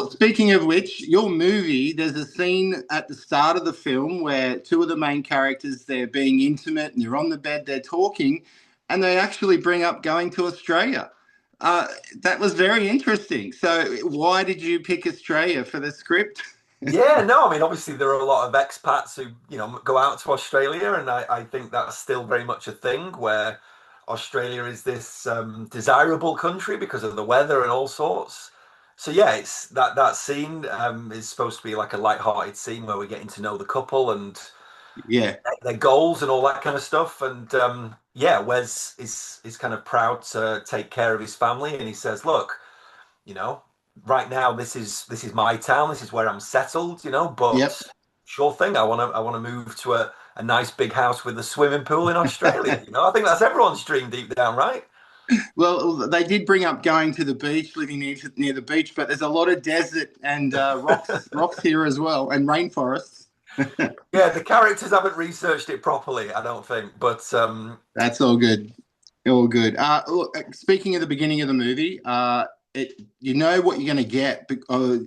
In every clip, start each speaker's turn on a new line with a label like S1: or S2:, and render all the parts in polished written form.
S1: Speaking of which, your movie, there's a scene at the start of the film where two of the main characters, they're being intimate and they're on the bed, they're talking, and they actually bring up going to Australia. Uh, that was very interesting. So, why did you pick Australia for the script?
S2: Yeah, no, I mean, obviously there are a lot of expats who, go out to Australia, and I think that's still very much a thing where Australia is this desirable country because of the weather and all sorts. So yeah, it's that scene is supposed to be like a light-hearted scene where we're getting to know the couple and
S1: Yeah.
S2: their goals and all that kind of stuff. And yeah, Wes is kind of proud to take care of his family, and he says, "Look, you know, right now this is my town, this is where I'm settled,
S1: Yep.
S2: but sure thing, I want to move to a nice big house with a swimming pool in Australia. I think that's everyone's dream deep down, right?
S1: Well, they did bring up going to the beach, living near the beach, but there's a lot of desert and rocks here as well, and rainforests.
S2: Yeah, the characters haven't researched it properly, I don't think, but
S1: That's all good. All good. Look, speaking of the beginning of the movie, you know what you're going to get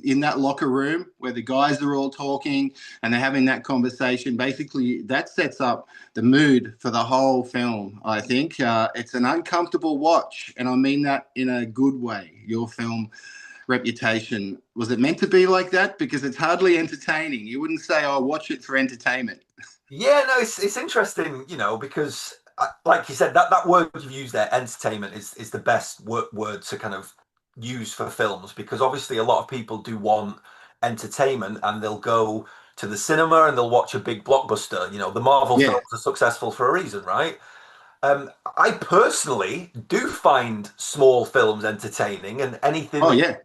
S1: in that locker room where the guys are all talking and they're having that conversation. Basically, that sets up the mood for the whole film. I think it's an uncomfortable watch, and I mean that in a good way. Your film Reputation, was it meant to be like that? Because it's hardly entertaining. You wouldn't say, "Oh, watch it for entertainment."
S2: yeah, no, it's interesting, because like you said, that word you've used there, entertainment, is the best word to kind of use for films, because obviously a lot of people do want entertainment and they'll go to the cinema and they'll watch a big blockbuster. The Marvel
S1: Yeah.
S2: films are successful for a reason, right? I personally do find small films entertaining, and anything
S1: Oh,
S2: that
S1: yeah.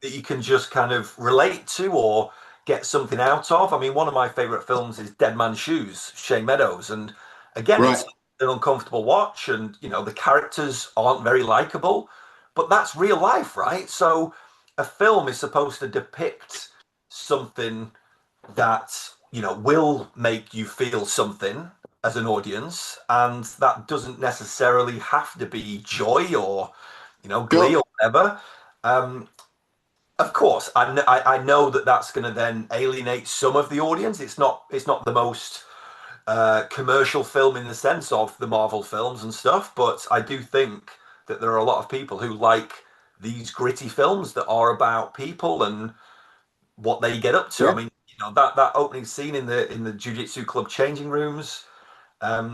S2: you can just kind of relate to or get something out of. I mean, one of my favorite films is Dead Man's Shoes, Shane Meadows, and again,
S1: Right.
S2: it's an uncomfortable watch, and the characters aren't very likable, but that's real life, right? So a film is supposed to depict something that will make you feel something as an audience, and that doesn't necessarily have to be joy or glee
S1: Sure.
S2: or whatever. um, of course, I know that that's going to then alienate some of the audience. It's not the most commercial film in the sense of the Marvel films and stuff, but I do think that there are a lot of people who like these gritty films that are about people and what they get up to. I
S1: Yeah.
S2: mean, that opening scene in the jiu-jitsu club changing rooms.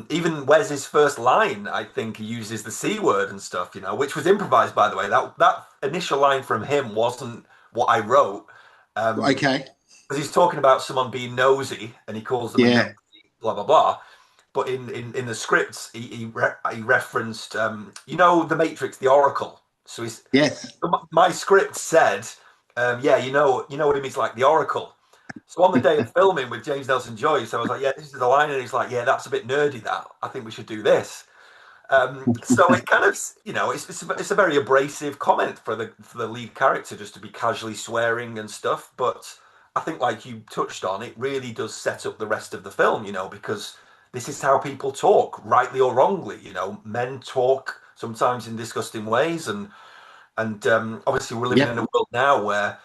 S2: Even Wes's first line, I think he uses the C word and stuff, which was improvised, by the way. That initial line from him wasn't what I wrote.
S1: Okay.
S2: Because he's talking about someone being nosy and he calls them a nosy,
S1: Yeah.
S2: blah, blah, blah. But in the scripts, he referenced, the Matrix, the Oracle. So
S1: Yes.
S2: my script said, yeah, what it means, like the Oracle. So on the day of filming with James Nelson Joyce, I was like, yeah, this is the line, and he's like, yeah, that's a bit nerdy. That I think we should do this. So it kind of, it's a very abrasive comment for the lead character just to be casually swearing and stuff. But I think, like you touched on, it really does set up the rest of the film, because this is how people talk, rightly or wrongly. Men talk sometimes in disgusting ways, and obviously we're living in
S1: Yep.
S2: a world now where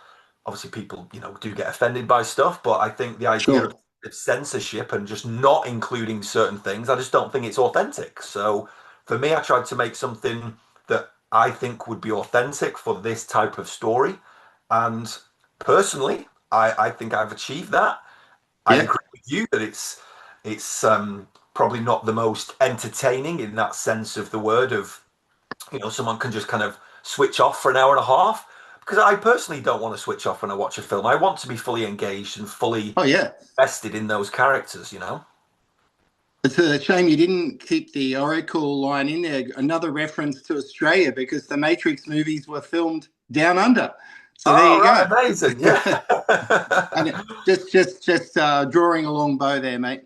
S2: obviously people do get offended by stuff, but I think the idea
S1: Sure.
S2: of censorship and just not including certain things, I just don't think it's authentic. So for me, I tried to make something that I think would be authentic for this type of story, and personally I think I've achieved that. I
S1: Yeah.
S2: agree with you that it's probably not the most entertaining in that sense of the word, of someone can just kind of switch off for an hour and a half, because I personally don't want to switch off when I watch a film. I want to be fully engaged and fully
S1: Oh, yeah.
S2: invested in those characters.
S1: It's a shame you didn't keep the Oracle line in there. Another reference to Australia because the Matrix movies were filmed down under. So there
S2: Oh,
S1: you
S2: right,
S1: go.
S2: amazing. Yeah.
S1: And just drawing a long bow there, mate.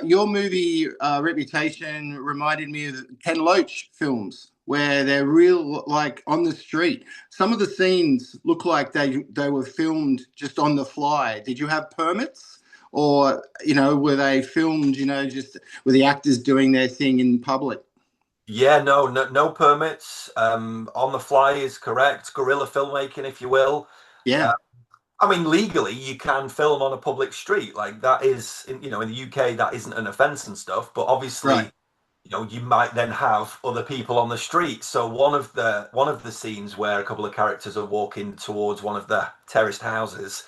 S1: Your movie Reputation reminded me of Ken Loach films where they're real, like on the street. Some of the scenes look like they were filmed just on the fly. Did you have permits, or were they filmed? Just were the actors doing their thing in public?
S2: Yeah, no permits. On the fly is correct. Guerrilla filmmaking, if you will.
S1: Yeah.
S2: I mean, legally, you can film on a public street. Like that is, you know, in the UK, that isn't an offence and stuff. But
S1: Right.
S2: obviously, you know, you might then have other people on the street. So one of the scenes where a couple of characters are walking towards one of the terraced houses,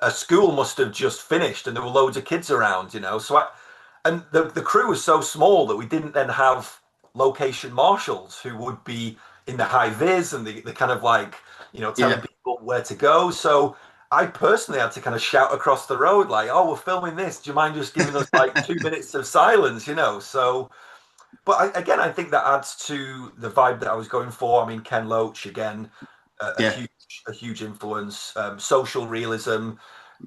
S2: a school must have just finished, and there were loads of kids around. You know, and the crew was so small that we didn't then have location marshals who would be in the high vis and the kind of like, you know, telling
S1: Yeah.
S2: people where to go. So I personally had to kind of shout across the road like, "Oh, we're filming this. Do you mind just giving us like 2 minutes of silence?" You know. So, but again, I think that adds to the vibe that I was going for. I mean, Ken Loach again, a
S1: Yeah.
S2: huge a huge influence. Social realism.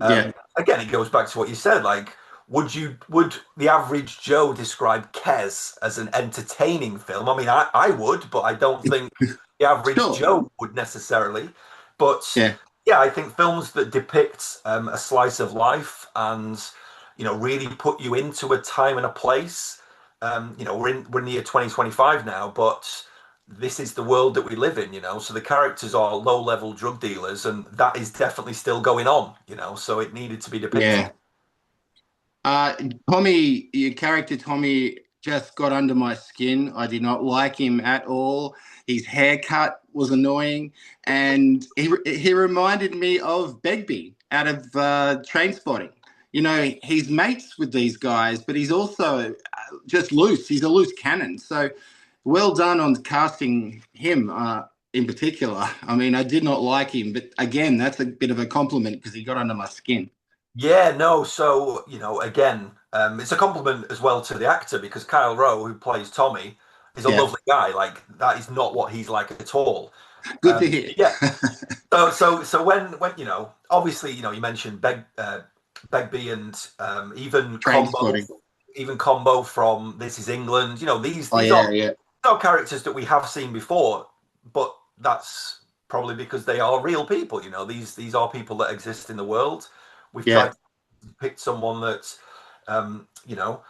S1: Yeah.
S2: Again, it goes back to what you said. Like, would the average Joe describe Kes as an entertaining film? I mean, I would, but I don't think the average
S1: Sure.
S2: Joe would necessarily. But
S1: Yeah.
S2: yeah, I think films that depict a slice of life and, you know, really put you into a time and a place. You know, we're in the year 2025 now, but this is the world that we live in, you know. So the characters are low level drug dealers, and that is definitely still going on, you know. So it needed to be depicted.
S1: Yeah. Uh, Tommy, your character Tommy just got under my skin. I did not like him at all. His haircut was annoying, and he reminded me of Begbie out of Trainspotting. You know, he's mates with these guys, but he's also just loose. He's a loose cannon. So well done on casting him in particular. I mean, I did not like him, but again, that's a bit of a compliment because he got under my skin.
S2: Yeah, no. So, you know, again, it's a compliment as well to the actor because Kyle Rowe, who plays Tommy, is a
S1: Yeah,
S2: lovely guy. Like that is not what he's like at all.
S1: good to hear.
S2: Yeah. So when you know, obviously, you know, you mentioned Begbie and
S1: Train spotting.
S2: Even Combo from This Is England. You know,
S1: Oh
S2: these
S1: yeah, yeah,
S2: are characters that we have seen before, but that's probably because they are real people. You know, these are people that exist in the world. We've tried
S1: yeah,
S2: to pick someone that, you know,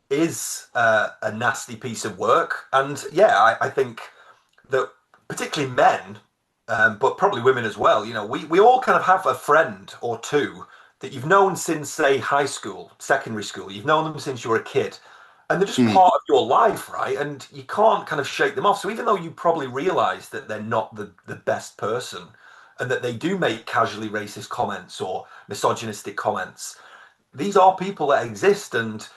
S2: is a nasty piece of work, and yeah, I think that particularly men, but probably women as well. You know, we all kind of have a friend or two that you've known since, say, high school, secondary school. You've known them since you were a kid, and they're just
S1: mm,
S2: part of your life, right? And you can't kind of shake them off. So even though you probably realise that they're not the best person, and that they do make casually racist comments or misogynistic comments, these are people that exist, and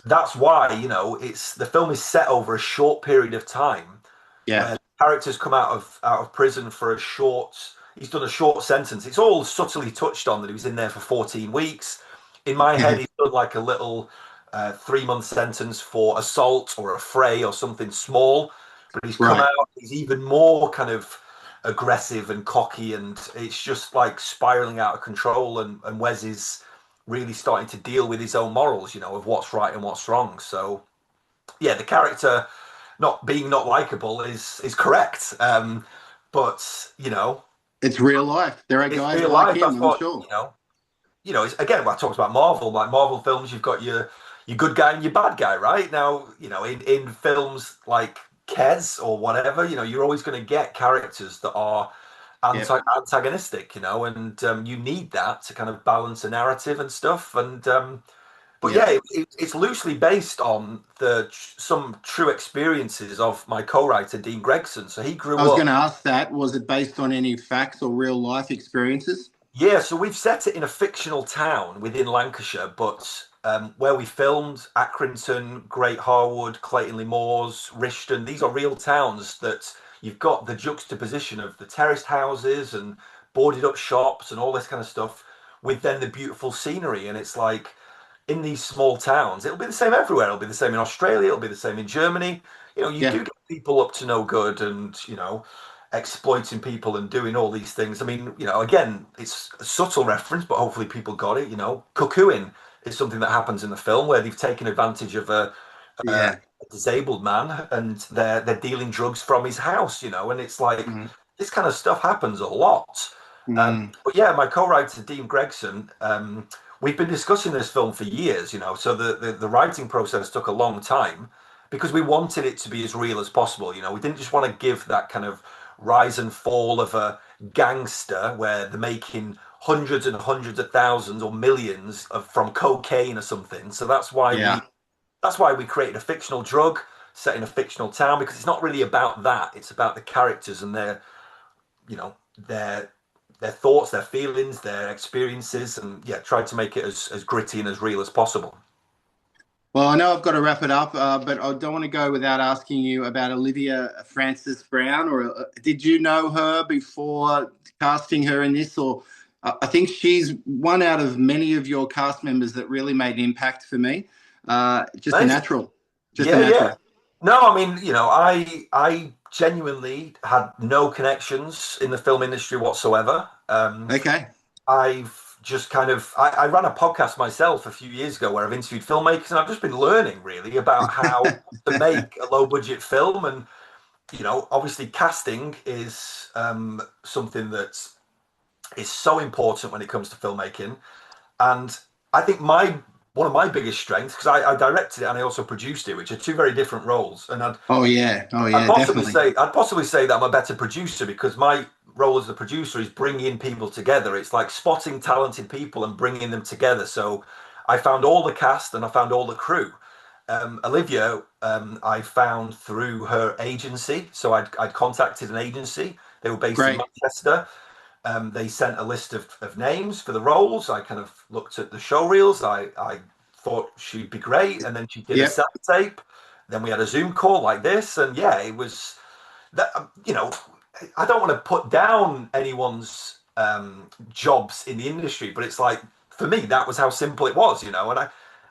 S2: that's why, you know, it's the film is set over a short period of time
S1: yeah,
S2: where characters come out of prison for a short. He's done a short sentence. It's all subtly touched on that he was in there for 14 weeks. In my head, he's done like a little 3 month sentence for assault or a fray or something small, but he's come
S1: right.
S2: out. He's even more kind of aggressive and cocky, and it's just like spiraling out of control. And Wes is really starting to deal with his own morals, you know, of what's right and what's wrong. So yeah, the character not likable is correct. But you know,
S1: It's real life. There are
S2: it's
S1: guys
S2: real
S1: like
S2: life.
S1: him,
S2: That's
S1: I'm
S2: what
S1: sure.
S2: you know. It's, again, when I talked about Marvel, like Marvel films, you've got your good guy and your bad guy, right? Now, you know, in films like Kes or whatever, you know, you're always going to get characters that are
S1: Yeah,
S2: antagonistic, you know, and you need that to kind of balance a narrative and stuff. And but
S1: yeah.
S2: yeah, it's loosely based on some true experiences of my co-writer Dean Gregson. So he
S1: I
S2: grew
S1: was
S2: up.
S1: going to ask that. Was it based on any facts or real life experiences?
S2: Yeah, so we've set it in a fictional town within Lancashire, but where we filmed Accrington, Great Harwood, Clayton-le Moors, Rishton, these are real towns that you've got the juxtaposition of the terraced houses and boarded up shops and all this kind of stuff with then the beautiful scenery. And it's like in these small towns, it'll be the same everywhere. It'll be the same in Australia, it'll be the same in Germany. You know, you
S1: Yeah,
S2: do get people up to no good and, you know, exploiting people and doing all these things. I mean, you know, again, it's a subtle reference, but hopefully people got it. You know, cuckooing is something that happens in the film where they've taken advantage of a
S1: yeah.
S2: disabled man and they're dealing drugs from his house. You know, and it's like
S1: Mm,
S2: this kind of stuff happens a lot.
S1: mm,
S2: But yeah, my co-writer Dean Gregson, we've been discussing this film for years. You know, so the writing process took a long time because we wanted it to be as real as possible. You know, we didn't just want to give that kind of rise and fall of a gangster where they're making hundreds and hundreds of thousands or millions from cocaine or something. So
S1: Yeah.
S2: that's why we created a fictional drug set in a fictional town, because it's not really about that. It's about the characters and their, you know, their thoughts, their feelings, their experiences, and yeah, tried to make it as gritty and as real as possible.
S1: Well, I know I've got to wrap it up, but I don't want to go without asking you about Olivia Frances Brown. Or did you know her before casting her in this? Or I think she's one out of many of your cast members that really made an impact for me. Just a
S2: Amazing.
S1: natural, just a
S2: Yeah, yeah.
S1: natural.
S2: No, I mean, I genuinely had no connections in the film industry whatsoever.
S1: Okay,
S2: I've just I ran a podcast myself a few years ago where I've interviewed filmmakers, and I've just been learning really about how to make a low budget film. And obviously casting is something that is so important when it comes to filmmaking. And I think my one of my biggest strengths, because I directed it and I also produced it, which are two very different roles. And
S1: oh yeah, definitely.
S2: I'd possibly say that I'm a better producer, because my role as a producer is bringing people together. It's like spotting talented people and bringing them together. So I found all the cast and I found all the crew. Olivia, I found through her agency. So I'd contacted an agency. They were based in
S1: Great.
S2: Manchester. They sent a list of names for the roles. I kind of looked at the show reels. I thought she'd be great. And then she did a
S1: Yep.
S2: self tape. Then we had a Zoom call like this. And yeah, it was that, I don't want to put down anyone's jobs in the industry, but it's like, for me, that was how simple it was, And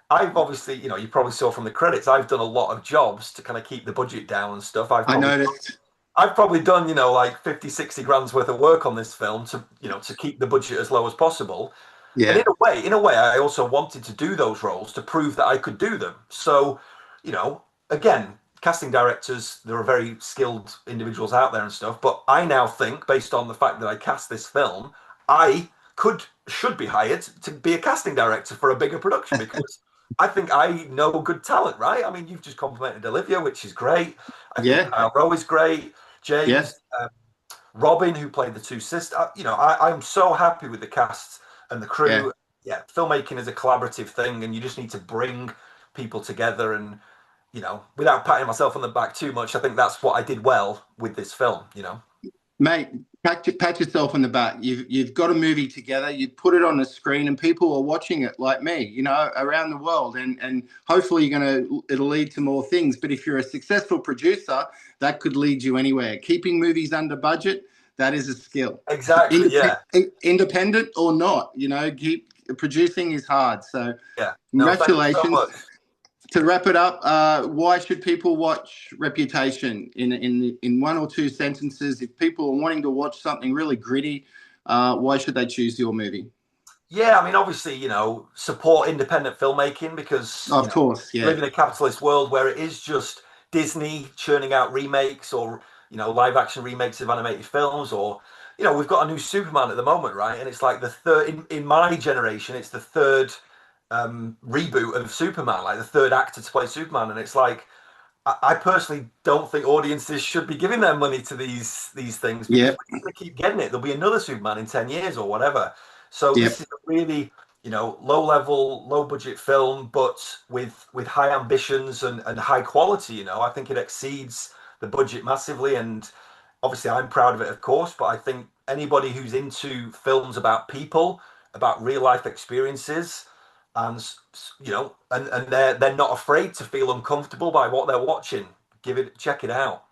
S2: I've obviously, you probably saw from the credits, I've done a lot of jobs to kind of keep the budget down and stuff.
S1: I noticed.
S2: I've probably done, like 50, 60 grand's worth of work on this film to keep the budget as low as possible. And
S1: Yeah.
S2: in a way, I also wanted to do those roles to prove that I could do them. So, again, casting directors, there are very skilled individuals out there and stuff. But I now think, based on the fact that I cast this film, I should be hired to be a casting director for a bigger production, because I think I know good talent, right? I mean, you've just complimented Olivia, which is great. I think
S1: Yeah.
S2: Kyle Rowe is great.
S1: Yeah.
S2: James, Robin, who played the two sisters. I'm so happy with the cast and the
S1: Yeah.
S2: crew. Yeah, filmmaking is a collaborative thing, and you just need to bring people together. And without patting myself on the back too much, I think that's what I did well with this film.
S1: Mate, pat yourself on the back. You've got a movie together. You put it on the screen, and people are watching it like me, around the world. And hopefully, it'll lead to more things. But if you're a successful producer, that could lead you anywhere. Keeping movies under budget, that is a skill.
S2: Exactly. Yeah.
S1: Independent or not, keep producing is hard. So,
S2: Yeah. No, thank you so
S1: congratulations.
S2: much.
S1: To wrap it up, why should people watch Reputation in one or two sentences? If people are wanting to watch something really gritty, why should they choose your movie?
S2: Yeah, I mean, obviously, support independent filmmaking, because
S1: Of course,
S2: we
S1: yeah,
S2: live in a capitalist world where it is just Disney churning out remakes, or live action remakes of animated films, or we've got a new Superman at the moment, right? And it's like the third in my generation. It's the third reboot of Superman, like the third actor to play Superman, and it's like I personally don't think audiences should be giving their money to these things, because
S1: yeah,
S2: we're going to keep getting it. There'll be another Superman in 10 years or whatever. So
S1: yeah.
S2: this is a really low level, low budget film, but with high ambitions and high quality. I think it exceeds the budget massively, and obviously I'm proud of it, of course. But I think anybody who's into films about people, about real life experiences, and and they're not afraid to feel uncomfortable by what they're watching, check it out.